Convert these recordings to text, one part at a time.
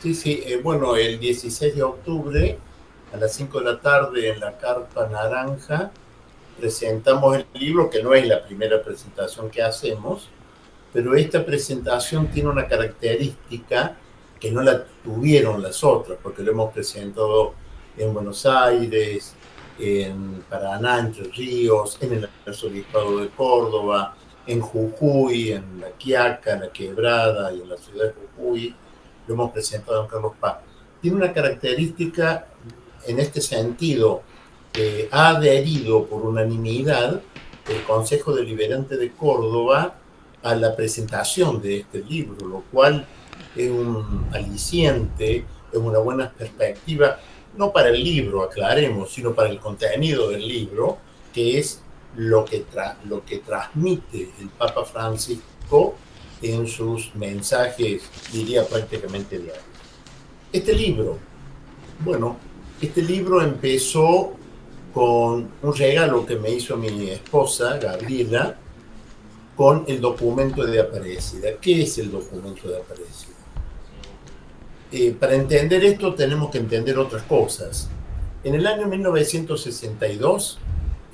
Sí, sí, bueno, el 16 de octubre a las 5 de la tarde en la Carpa Naranja presentamos el libro, que no es la primera presentación que hacemos, pero esta presentación tiene una característica que no la tuvieron las otras, porque lo hemos presentado en Buenos Aires, en Paraná, Entre Ríos, en el Arzobispado de Córdoba, en Jujuy, en La Quiaca, en La Quebrada y en la ciudad de Jujuy. Lo hemos presentado en Carlos Paz. Tiene una característica en este sentido. Ha adherido por unanimidad el Consejo Deliberante de Córdoba a la presentación de este libro, lo cual es un aliciente, es una buena perspectiva, no para el libro, aclaremos, sino para el contenido del libro, que es lo que transmite el Papa Francisco en sus mensajes, diría prácticamente diarios. Este libro, bueno, este libro empezó con un regalo que me hizo mi esposa, Gabriela, con el documento de Aparecida. ¿Qué es el documento de Aparecida? Para entender esto tenemos que entender otras cosas. En el año 1962,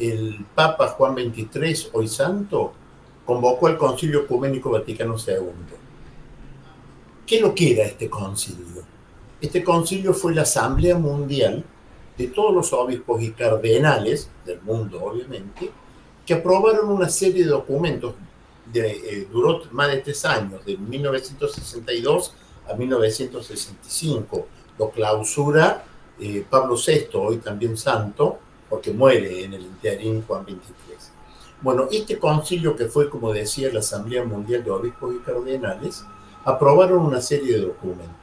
el Papa Juan XXIII, hoy santo, convocó al Concilio Ecuménico Vaticano II. ¿Qué es lo que era este concilio? Este concilio fue la Asamblea Mundial de todos los obispos y cardenales del mundo, obviamente, que aprobaron una serie de documentos. Duró más de 3 años, de 1962 a 1965. Lo clausura Pablo VI, hoy también santo, porque muere en el interín Juan XXIII. Bueno, este concilio, que fue, como decía, la Asamblea Mundial de Obispos y Cardenales, aprobaron una serie de documentos.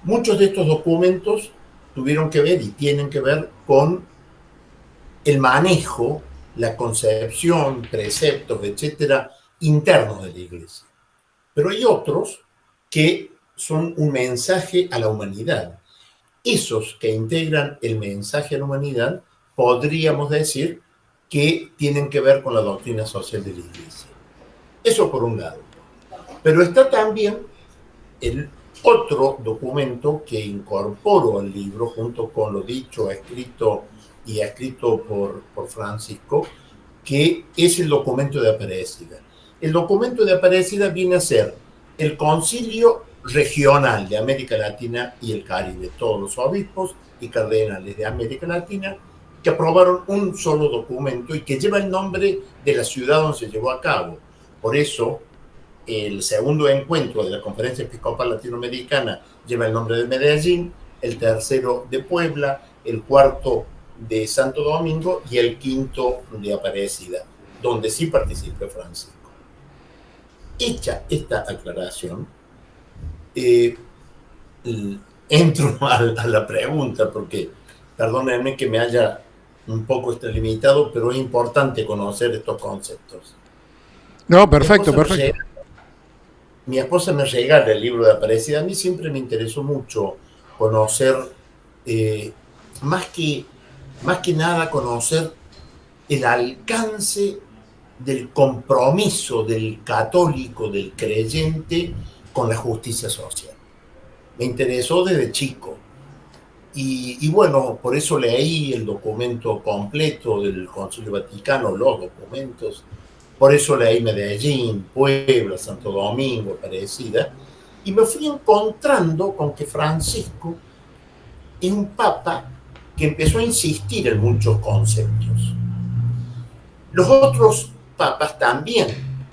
Muchos de estos documentos tuvieron que ver y tienen que ver con el manejo, la concepción, preceptos, etcétera, internos de la Iglesia. Pero hay otros que son un mensaje a la humanidad. Esos que integran el mensaje a la humanidad, podríamos decir que tienen que ver con la doctrina social de la Iglesia. Eso por un lado. Pero está también el otro documento que incorporo al libro, junto con lo dicho, escrito por Francisco, que es el documento de Aparecida. El documento de Aparecida viene a ser el concilio regional de América Latina y el Caribe, todos los obispos y cardenales de América Latina, que aprobaron un solo documento y que lleva el nombre de la ciudad donde se llevó a cabo. Por eso, el segundo encuentro de la Conferencia Episcopal Latinoamericana lleva el nombre de Medellín, el tercero de Puebla, el cuarto de Santo Domingo y el quinto de Aparecida, donde sí participó Francisco. Hecha esta aclaración, entro a la pregunta, porque perdónenme que me haya un poco extralimitado, pero es importante conocer estos conceptos. No, perfecto, perfecto. Mi esposa me regala el libro de Aparecida. A mí siempre me interesó mucho conocer, más que nada conocer el alcance del compromiso del católico, del creyente, con la justicia social. Me interesó desde chico. Y bueno, por eso leí el documento completo del Concilio Vaticano, los documentos. Por eso leí Medellín, Puebla, Santo Domingo, Aparecida, y me fui encontrando con que Francisco es un papa que empezó a insistir en muchos conceptos. Los otros papas también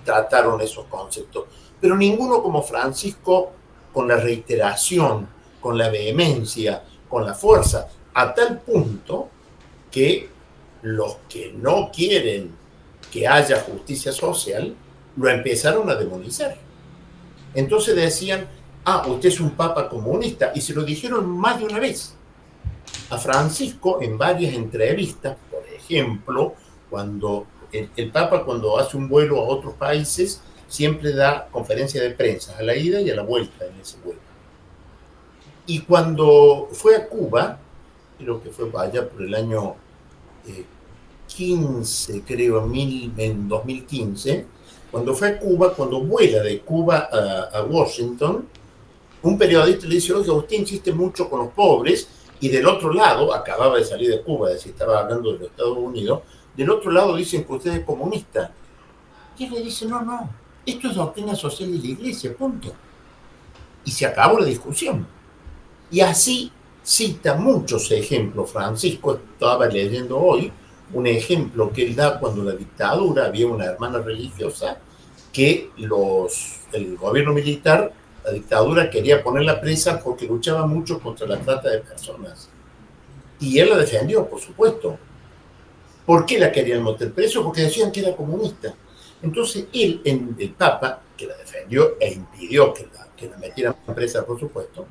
trataron esos conceptos, pero ninguno como Francisco, con la reiteración, con la vehemencia, con la fuerza, a tal punto que los que no quieren que haya justicia social lo empezaron a demonizar. Entonces decían, usted es un papa comunista, y se lo dijeron más de una vez a Francisco en varias entrevistas. Por ejemplo, cuando el papa, cuando hace un vuelo a otros países, siempre da conferencia de prensa a la ida y a la vuelta en ese vuelo. Y cuando fue a Cuba, creo que fue allá por el año 15, creo, en 2015, cuando fue a Cuba, cuando vuela de Cuba a Washington, un periodista le dice, oye, usted insiste mucho con los pobres, y del otro lado, acababa de salir de Cuba, es decir, estaba hablando de los Estados Unidos, del otro lado dicen que usted es comunista. Y él le dice, no, no, esto es doctrina social de la iglesia, punto. Y se acabó la discusión. Y así cita muchos ejemplos. Francisco, estaba leyendo hoy, un ejemplo que él da cuando la dictadura, había una hermana religiosa que el gobierno militar, la dictadura, quería ponerla presa porque luchaba mucho contra la trata de personas. Y él la defendió, por supuesto. ¿Por qué la querían meter preso? Porque decían que era comunista. Entonces él, el Papa, que la defendió e impidió que la metieran presa, por supuesto,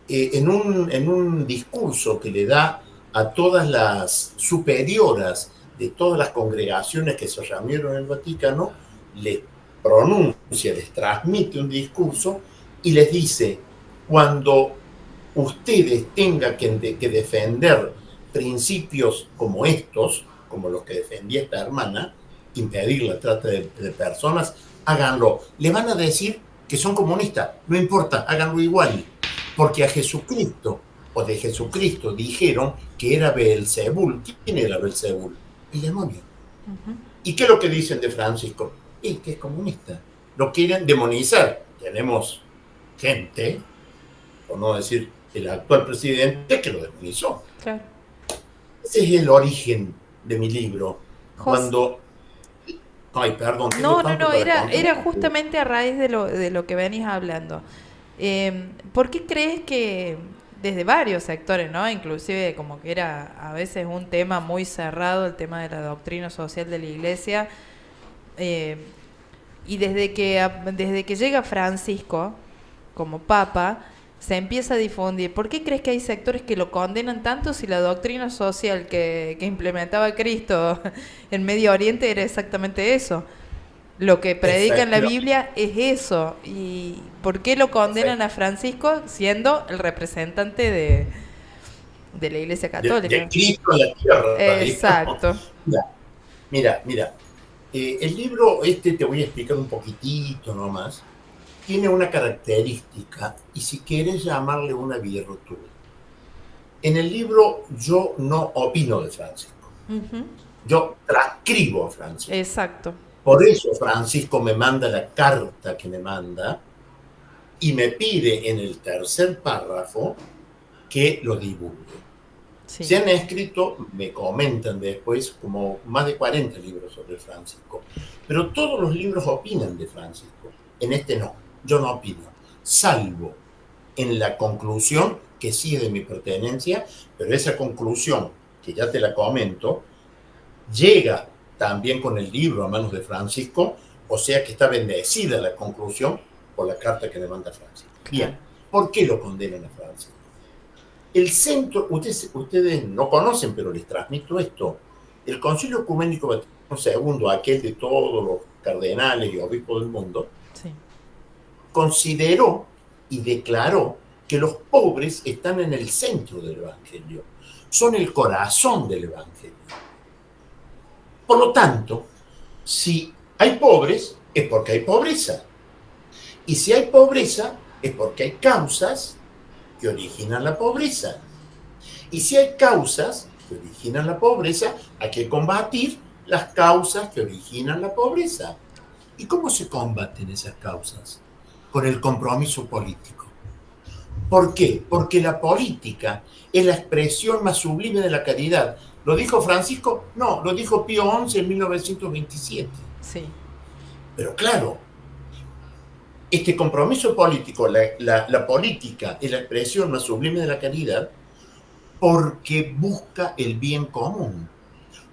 en un discurso que le da a todas las superioras de todas las congregaciones que se reunieron en el Vaticano, les pronuncia, les transmite un discurso y les dice, cuando ustedes tengan que defender principios como estos, como los que defendía esta hermana, impedir la trata de personas, háganlo. Le van a decir que son comunistas, no importa, háganlo igual, porque a Jesucristo, o de Jesucristo, dijeron que era Beelzebul. ¿Quién era Beelzebul? El demonio. ¿Y qué es lo que dicen de Francisco? Es que es comunista. Lo quieren demonizar. Tenemos gente, por no decir el actual presidente, que lo demonizó. Claro. Ese es el origen de mi libro. Cuando... Ay, perdón. No, era justamente a raíz de lo que venís hablando. ¿Por qué crees que desde varios sectores, ¿no? Inclusive como que era a veces un tema muy cerrado, el tema de la doctrina social de la Iglesia, y desde que llega Francisco como Papa, se empieza a difundir? ¿Por qué crees que hay sectores que lo condenan tanto si la doctrina social que implementaba Cristo en Medio Oriente era exactamente eso? Lo que predica en la Biblia es eso. ¿Y por qué lo condenan a Francisco siendo el representante de la Iglesia Católica? De Cristo en la tierra. Exacto. Mira. El libro te voy a explicar un poquitito nomás. Tiene una característica, y si quieres llamarle una virtud. En el libro yo no opino de Francisco. Yo transcribo a Francisco. Exacto. Por eso Francisco me manda la carta que me manda y me pide en el tercer párrafo que lo divulgue. Sí. Se han escrito, me comentan después, como más de 40 libros sobre Francisco, pero todos los libros opinan de Francisco. En este no, yo no opino, salvo en la conclusión, que sí es de mi pertenencia, pero esa conclusión, que ya te la comento, llega también con el libro a manos de Francisco, o sea que está bendecida la conclusión por la carta que le manda Francisco. Bien, ¿por qué lo condenan a Francisco? El centro, ustedes no conocen, pero les transmito esto. El Concilio Ecuménico Vaticano II, aquel de todos los cardenales y obispos del mundo, sí, consideró y declaró que los pobres están en el centro del Evangelio, son el corazón del Evangelio. Por lo tanto, si hay pobres, es porque hay pobreza. Y si hay pobreza, es porque hay causas que originan la pobreza. Y si hay causas que originan la pobreza, hay que combatir las causas que originan la pobreza. ¿Y cómo se combaten esas causas? Con el compromiso político. ¿Por qué? Porque la política es la expresión más sublime de la caridad. ¿Lo dijo Francisco? No, lo dijo Pío XI en 1927. Sí. Pero claro, este compromiso político, la política es la expresión más sublime de la caridad porque busca el bien común.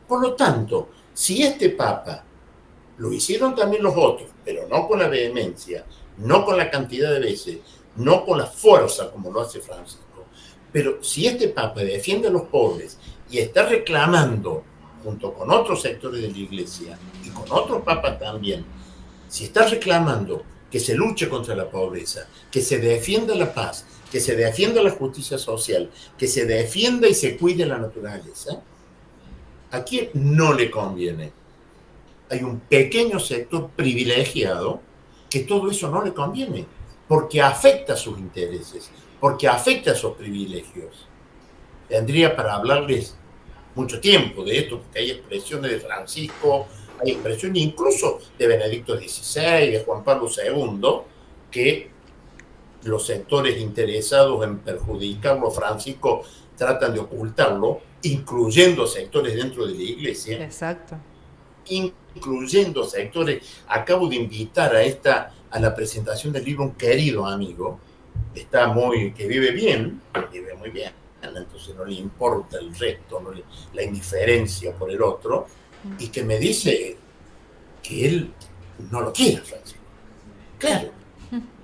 Por lo tanto, si este Papa, lo hicieron también los otros, pero no con la vehemencia, no con la cantidad de veces, no con la fuerza como lo hace Francisco, pero si este Papa defiende a los pobres y está reclamando, junto con otros sectores de la Iglesia y con otros papas también, si está reclamando que se luche contra la pobreza, que se defienda la paz, que se defienda la justicia social, que se defienda y se cuide la naturaleza, ¿a quién no le conviene? Hay un pequeño sector privilegiado que todo eso no le conviene. porque afecta sus intereses, porque afecta sus privilegios. Tendría para hablarles mucho tiempo de esto, porque hay expresiones de Francisco, hay expresiones incluso de Benedicto XVI, de Juan Pablo II, que los sectores interesados en perjudicarlo a Francisco tratan de ocultarlo, incluyendo sectores dentro de la iglesia. Exacto. Incluyendo sectores. Acabo de invitar a la presentación del libro un querido amigo, que vive muy bien, entonces no le importa el resto, la indiferencia por el otro, y que me dice que él no lo quiere, Francisco. Claro.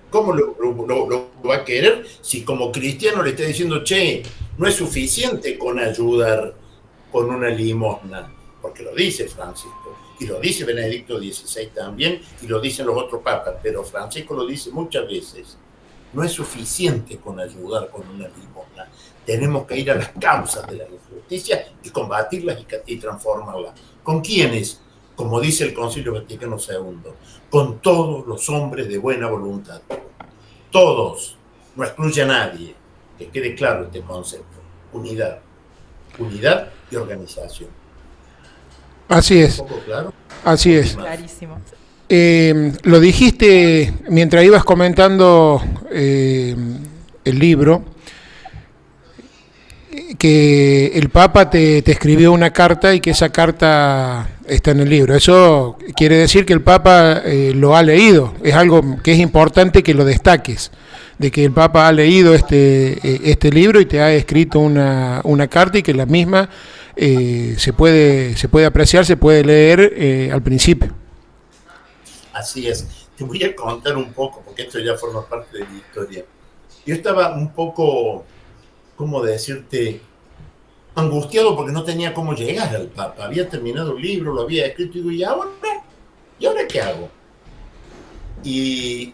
¿Cómo lo va a querer si como cristiano le está diciendo, che, no es suficiente con ayudar con una limosna? Porque lo dice Francisco, y lo dice Benedicto XVI también, y lo dicen los otros papas, pero Francisco lo dice muchas veces. No es suficiente con ayudar con una limosna. Tenemos que ir a las causas de la injusticia y combatirlas y transformarlas. ¿Con quiénes? Como dice el Concilio Vaticano II, con todos los hombres de buena voluntad. Todos, no excluye a nadie. Que quede claro este concepto. Unidad y organización. Así es. ¿Un poco claro? Así es. Clarísimo. Lo dijiste mientras ibas comentando el libro, que el Papa te escribió una carta y que esa carta está en el libro. Eso quiere decir que el Papa lo ha leído. Es algo que es importante que lo destaques, de que el Papa ha leído este libro y te ha escrito una carta, y que la misma se puede apreciar, se puede leer al principio. Así es. Te voy a contar un poco, porque esto ya forma parte de mi historia. Yo estaba un poco, ¿cómo decirte?, angustiado porque no tenía cómo llegar al Papa. Había terminado el libro, lo había escrito, y digo, ¿y ahora qué hago? Y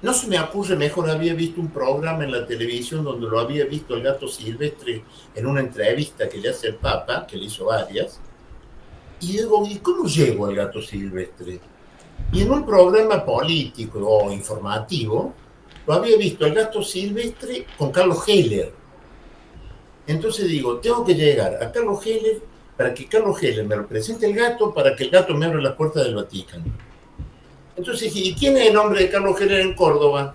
no se me ocurre mejor. Había visto un programa en la televisión donde lo había visto el Gato Silvestre en una entrevista que le hace el Papa, que le hizo varias, y digo, ¿y cómo llego al Gato Silvestre? Y en un programa político o informativo lo había visto el Gato Silvestre con Carlos Heller. Entonces digo, tengo que llegar a Carlos Heller para que Carlos Heller me represente el gato, para que el gato me abra las puertas del Vaticano. Entonces dije, ¿y quién es el nombre de Carlos Heller en Córdoba?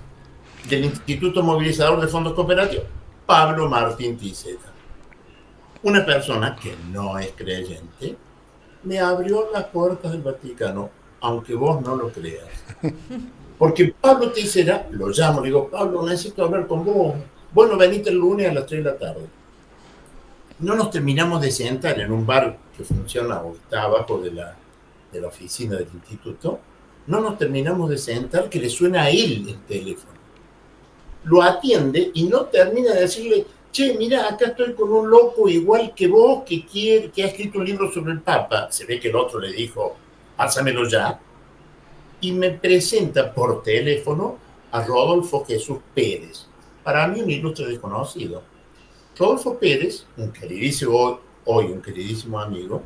Del Instituto Movilizador de Fondos Cooperativos. Pablo Martín Tizeta. Una persona que no es creyente me abrió las puertas del Vaticano, aunque vos no lo creas. Porque Pablo Tizeta, lo llamo, le digo, Pablo, necesito hablar con vos. Bueno, venite el lunes a las 3 de la tarde. No nos terminamos de sentar en un bar que funciona o está abajo de la oficina del instituto. No nos terminamos de sentar, que le suena a él el teléfono. Lo atiende y no termina de decirle, che, mira, acá estoy con un loco igual que vos que ha escrito un libro sobre el Papa. Se ve que el otro le dijo, pásamelo ya. Y me presenta por teléfono a Rodolfo Jesús Pérez. Para mí un ilustre desconocido. Rodolfo Pérez, un queridísimo amigo,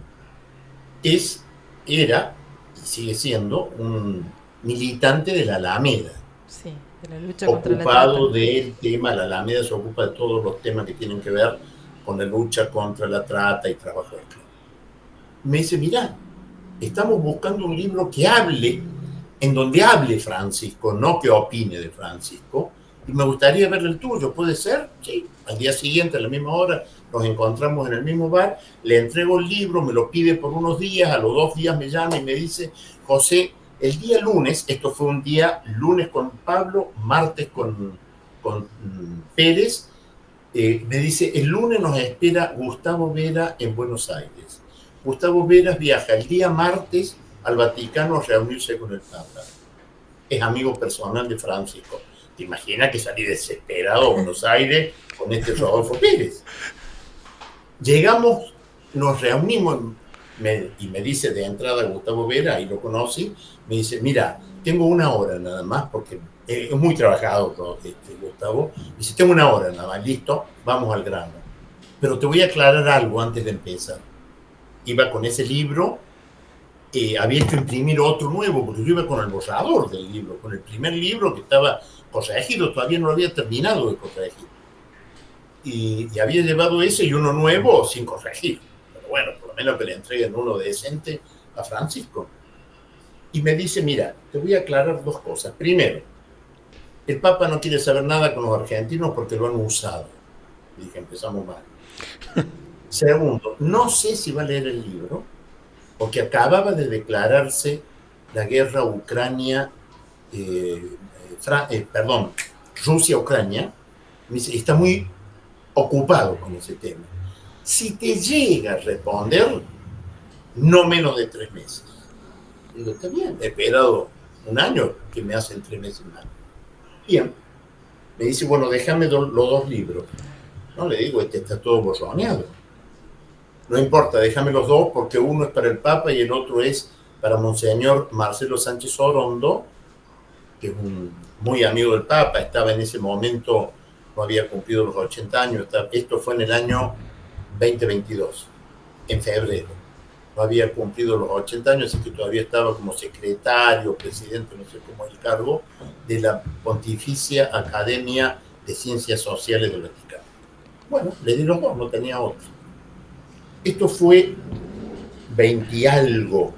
era y sigue siendo un militante de la Alameda. Sí, de la lucha contra la ocupado del tema. La Alameda se ocupa de todos los temas que tienen que ver con la lucha contra la trata y trabajo esclavo. Me dice, mirá, estamos buscando un libro que hable, en donde hable Francisco, no que opine de Francisco, y me gustaría ver el tuyo, ¿puede ser? Sí. Al día siguiente, a la misma hora, nos encontramos en el mismo bar, le entrego el libro, me lo pide por unos días, a los 2 días me llama y me dice, José, el día lunes, esto fue un día lunes con Pablo, martes con Pérez, me dice, el lunes nos espera Gustavo Vera en Buenos Aires. Gustavo Vera viaja el día martes al Vaticano a reunirse con el Papa. Es amigo personal de Francisco. ¿Te imaginas que salí desesperado a Buenos Aires con este Rodolfo Pérez? Llegamos, nos reunimos, y me dice de entrada Gustavo Vera, y lo conocí, me dice, mira, tengo 1 hora nada más, porque es muy trabajado Gustavo. Me dice, tengo 1 hora nada más, listo, vamos al grano. Pero te voy a aclarar algo antes de empezar. Iba con ese libro, había hecho imprimir otro nuevo, porque yo iba con el borrador del libro, con el primer libro que estaba corregido, todavía no lo había terminado de corregir. Y había llevado ese y uno nuevo sin corregir. Pero bueno, por lo menos que le entreguen uno decente a Francisco. Y me dice, mira, te voy a aclarar dos cosas. Primero, el Papa no quiere saber nada con los argentinos porque lo han usado. Dije, empezamos mal. Segundo, no sé si va a leer el libro, porque acababa de declararse la guerra Ucrania, Rusia-Ucrania. Me dice, está muy ocupado con ese tema. Si te llega a responder, no menos de 3 meses. Digo, está bien, he esperado un año, que me hacen 3 meses más. Bien. Me dice, bueno, déjame los 2 libros. No, le digo, este está todo borroneado. No importa, déjame los 2 porque uno es para el Papa y el otro es para Monseñor Marcelo Sánchez Orondo, que es un muy amigo del Papa, estaba en ese momento, no había cumplido los 80 años, esto fue en el año 2022, en febrero. No había cumplido los 80 años, así que todavía estaba como secretario, presidente, no sé cómo es el cargo, de la Pontificia Academia de Ciencias Sociales del Vaticano. Bueno, le di los 2, no tenía otro. Esto fue 20 y algo,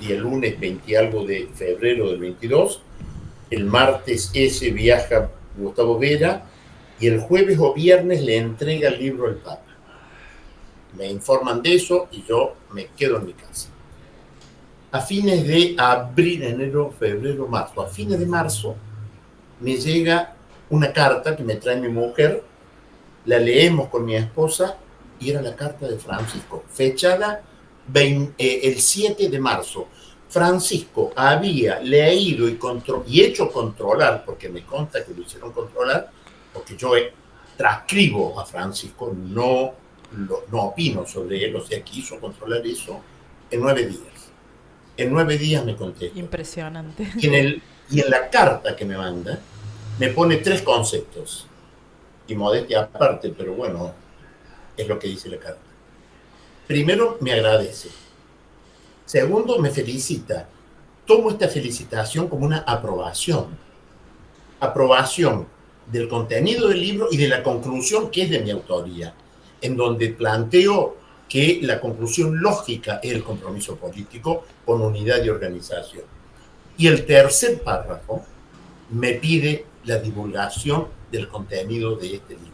el lunes 20 y algo de febrero del 22, el martes ese viaja Gustavo Vera y el jueves o viernes le entrega el libro al Papa. Me informan de eso y yo me quedo en mi casa. A fines de abril, enero, febrero, marzo, a fines de marzo me llega una carta que me trae mi mujer, la leemos con mi esposa y era la carta de Francisco, fechada el 7 de marzo. Francisco había leído y hecho controlar, porque me consta que lo hicieron controlar, porque yo transcribo a Francisco, no opino sobre él, o sea, que hizo controlar eso en 9 días. En 9 días me contesta. Impresionante. Y en la carta que me manda, me pone 3 conceptos. Y modestia aparte, pero bueno, es lo que dice la carta. Primero, me agradece. Segundo, me felicita. Tomo esta felicitación como una aprobación. Aprobación del contenido del libro y de la conclusión que es de mi autoría, en donde planteo que la conclusión lógica es el compromiso político con unidad y organización. Y el tercer párrafo me pide la divulgación del contenido de este libro.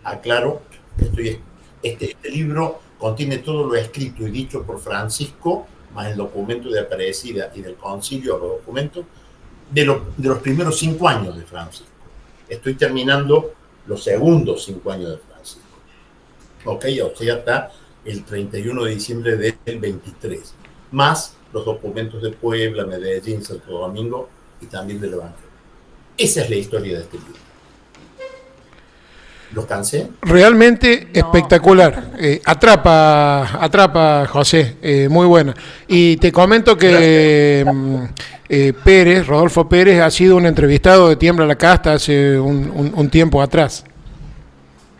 Aclaro, este libro contiene todo lo escrito y dicho por Francisco, más el documento de Aparecida y del concilio, los documentos, de los primeros 5 años de Francisco. Estoy terminando los segundos 5 años de Francisco. Ok, o sea, está el 31 de diciembre del 23, más los documentos de Puebla, Medellín, Santo Domingo y también del Evangelio. Esa es la historia de este libro. ¿Los cansé? Realmente no. Espectacular. Atrapa, José. Muy buena. Y te comento que Pérez, Rodolfo Pérez, ha sido un entrevistado de Tiembla la Casta hace un tiempo atrás.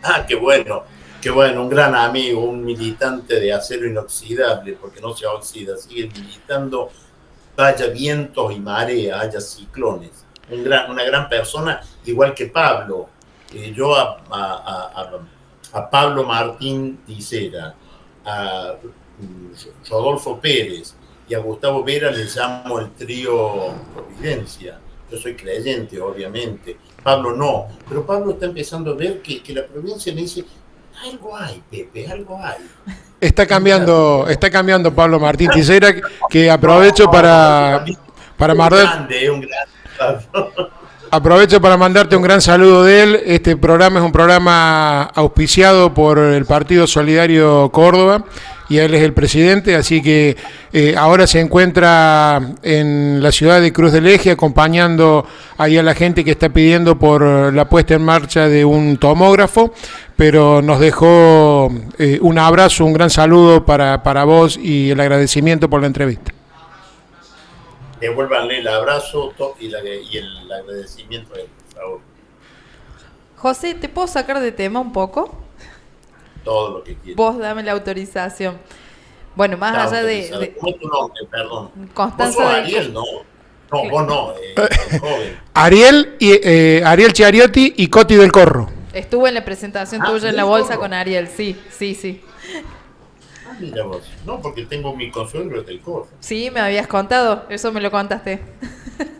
Ah, qué bueno. Qué bueno, un gran amigo, un militante de acero inoxidable, porque no se oxida, sigue militando, haya vientos y marea, haya ciclones. Una gran persona, igual que Pablo. Yo a Pablo Martín Tisera, a Rodolfo Pérez y a Gustavo Vera les llamo el trío Providencia. Yo soy creyente, obviamente. Pablo no, pero Pablo está empezando a ver que la providencia me dice, algo hay, Pepe, algo hay. Está cambiando Pablo Martín Tisera, que aprovecho para mandar. Aprovecho para mandarte un gran saludo de él. Este programa es un programa auspiciado por el Partido Solidario Córdoba y él es el presidente, así que ahora se encuentra en la ciudad de Cruz del Eje acompañando ahí a la gente que está pidiendo por la puesta en marcha de un tomógrafo, pero nos dejó un abrazo, un gran saludo para vos y el agradecimiento por la entrevista. Devuélvanle el abrazo y el agradecimiento a él, por favor. José, ¿te puedo sacar de tema un poco? Todo lo que quieras. Vos dame la autorización. Bueno, más Está allá autorizado. de ¿Cómo es tu nombre? Perdón. Vos Constanza sos del Ariel, ¿no? No, vos no, el joven. Ariel Chiariotti y Coti del Corro. estuvo en la presentación Ah, tuya en la del bolsa Corro. con Ariel, sí, sí, sí. Ah, mira vos. No, porque tengo mi consuegro del Corro. Sí, me habías contado, eso me lo contaste.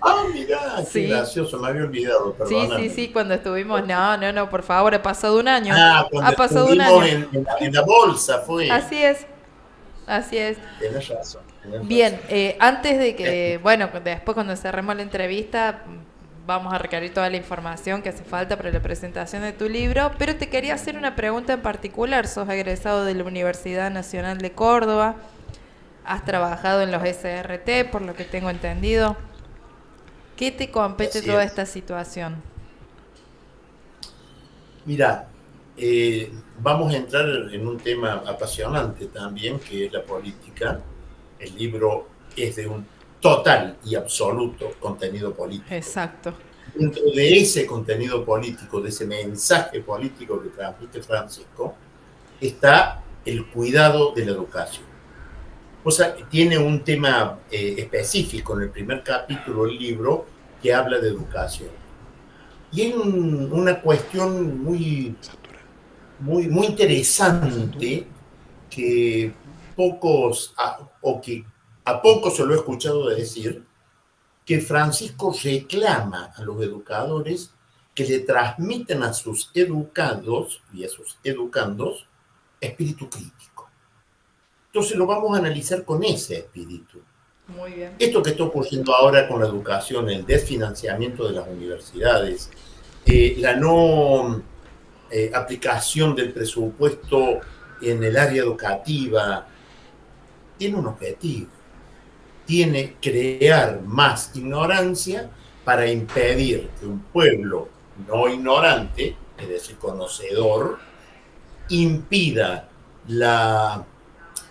Ah, mira, qué Sí. gracioso, me había olvidado, Sí, perdóname. sí, sí, cuando estuvimos, no, por favor, ha pasado un año. Ah, cuando Ha pasado un estuvimos año. en la bolsa fue. Así es, así es. Tenés razón, tenés Bien, razón. antes de que, bueno, después cuando cerremos la entrevista, vamos a requerir toda la información que hace falta para la presentación de tu libro, pero te quería hacer una pregunta en particular. Sos egresado de la Universidad Nacional de Córdoba, has trabajado en los SRT, por lo que tengo entendido. ¿Qué te compete Así toda es. esta situación? Mira, vamos a entrar en un tema apasionante también, que es la política. El libro es de un total y absoluto contenido político. Exacto. Dentro de ese contenido político, de ese mensaje político que transmite Francisco, está el cuidado de la educación. O sea, tiene un tema específico en el primer capítulo del libro que habla de educación. Y hay una cuestión muy interesante que a pocos se lo he escuchado decir, que Francisco reclama a los educadores que le transmiten a sus educados y a sus educandos espíritu crítico. Entonces lo vamos a analizar con ese espíritu. Muy bien. Esto que está ocurriendo ahora con la educación, el desfinanciamiento de las universidades, la no aplicación del presupuesto en el área educativa, tiene un objetivo. Tiene crear más ignorancia para impedir que un pueblo no ignorante, es decir, conocedor, impida la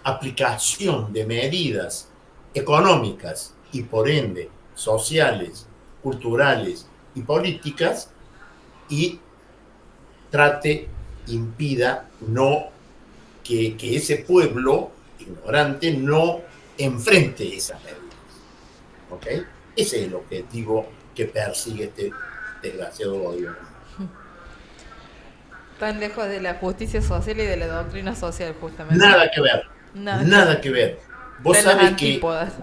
aplicación de medidas económicas y por ende sociales, culturales y políticas y impida que ese pueblo ignorante no enfrente esas medidas. ¿Ok? Ese es el objetivo que persigue este desgraciado gobierno. Tan lejos de la justicia social y de la doctrina social, justamente. Nada que ver. Nada. Nada que ver. Vos Están las sabés que antípodas.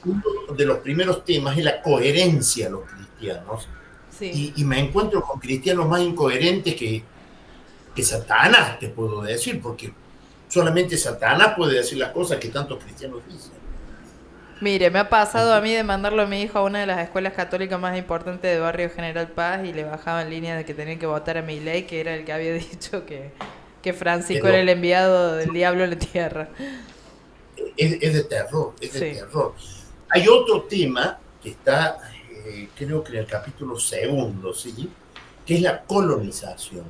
uno de los primeros temas es la coherencia de los cristianos. Sí. Y me encuentro con cristianos más incoherentes que Satanás, te puedo decir, porque solamente Satanás puede decir las cosas que tantos cristianos dicen. Mire, me ha pasado a mí de mandarlo a mi hijo a una de las escuelas católicas más importantes de Barrio General Paz y le bajaba en línea de que tenía que votar a Milei, que era el que había dicho que Francisco era el enviado del diablo a la tierra. Es de terror, es de Sí. terror. Hay otro tema que está, creo que en el capítulo 2, ¿sí? Que es la colonización.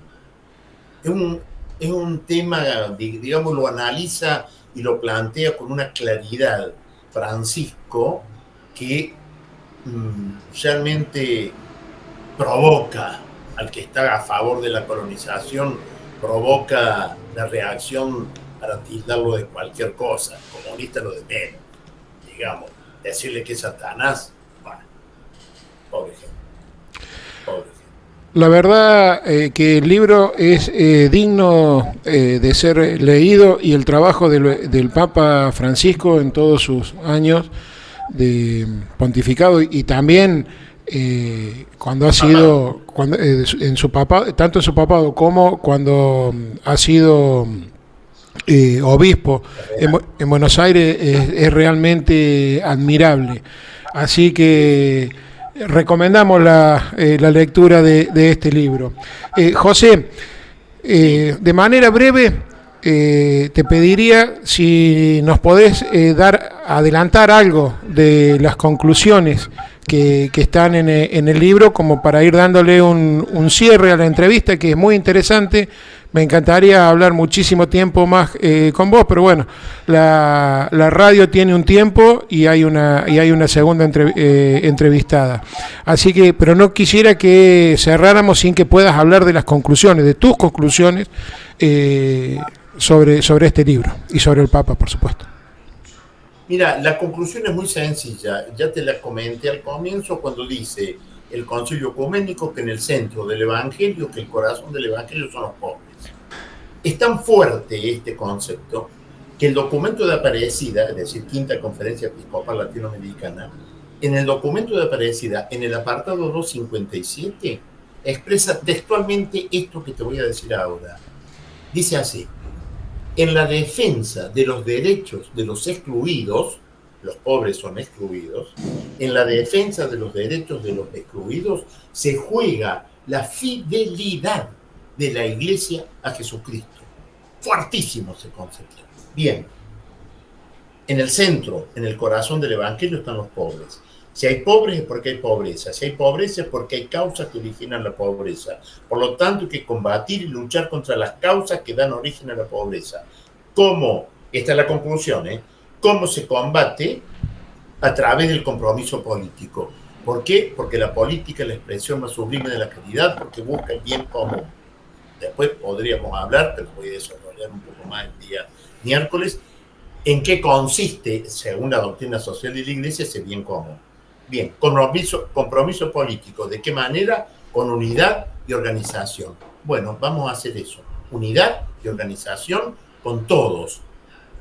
Es un tema, digamos, lo analiza y lo plantea con una claridad Francisco que realmente provoca al que está a favor de la colonización, provoca la reacción para tildarlo de cualquier cosa, comunista lo de menos, digamos, decirle que es Satanás, bueno, pobre gente, pobre gente. La verdad que el libro es digno de ser leído y el trabajo del Papa Francisco en todos sus años de pontificado y también cuando ha sido en su papado, tanto en su papado como cuando ha sido obispo en Buenos Aires es realmente admirable. Así que recomendamos la lectura de este libro. José, de manera breve, te pediría si nos podés adelantar algo de las conclusiones que están en el libro, como para ir dándole un cierre a la entrevista, que es muy interesante. Me encantaría hablar muchísimo tiempo más con vos, pero bueno, la radio tiene un tiempo y hay una segunda entrevistada. Así que, pero no quisiera que cerráramos sin que puedas hablar de las conclusiones, de tus conclusiones sobre este libro y sobre el Papa, por supuesto. Mira, la conclusión es muy sencilla. Ya te la comenté al comienzo cuando dice el Concilio Ecuménico que en el centro del Evangelio, que el corazón del Evangelio son los pobres. Es tan fuerte este concepto que el documento de Aparecida, es decir, Quinta Conferencia Episcopal Latinoamericana, en el documento de Aparecida, en el apartado 257, expresa textualmente esto que te voy a decir ahora. Dice así: en la defensa de los derechos de los excluidos, los pobres son excluidos, en la defensa de los derechos de los excluidos se juega la fidelidad de la Iglesia a Jesucristo. Fuertísimo ese concepto. Bien, en el centro, en el corazón del Evangelio están los pobres. Si hay pobres es porque hay pobreza. Si hay pobreza es porque hay causas que originan la pobreza. Por lo tanto, hay que combatir y luchar contra las causas que dan origen a la pobreza. ¿Cómo? Esta es la conclusión, ¿eh? ¿Cómo se combate? A través del compromiso político. ¿Por qué? Porque la política es la expresión más sublime de la caridad, porque busca el bien común. Después podríamos hablar, pero voy a desarrollar un poco más el día miércoles, en qué consiste, según la doctrina social de la Iglesia, ese bien común. Bien, compromiso político. ¿De qué manera? Con unidad y organización. Bueno, vamos a hacer eso. Unidad y organización con todos.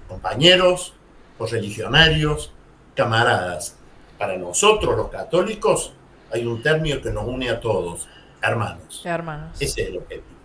Compañeros, correligionarios, camaradas. Para nosotros, los católicos, hay un término que nos une a todos. Hermanos. Hermanos. Ese es el objetivo.